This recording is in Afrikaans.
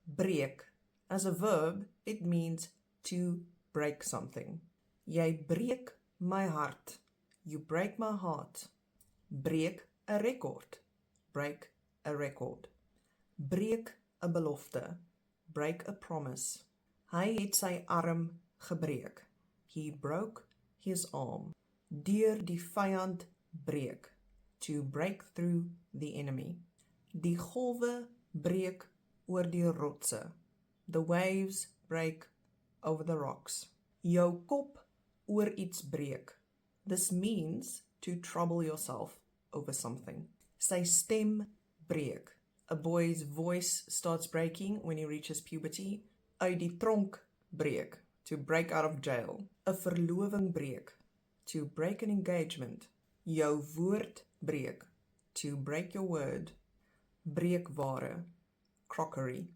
Breek. As a verb, it means to break something. Jy breek my hart. You break my heart. Breek 'n rekord. Break a record. Breek 'n belofte. Break a promise. Hy het sy arm gebreek. He broke his arm. Deur die vyand breek. To break through the enemy. Die golwe breek oor die rotse. The waves break over the rocks. Jou kop oor iets breek. This means to trouble yourself over something. Sy stem breek. A boy's voice starts breaking when he reaches puberty. Uit die tronk breek. To break out of jail. 'n verloving breek. To break an engagement. Jou woord breek. To break your word. Breekware. Crockery.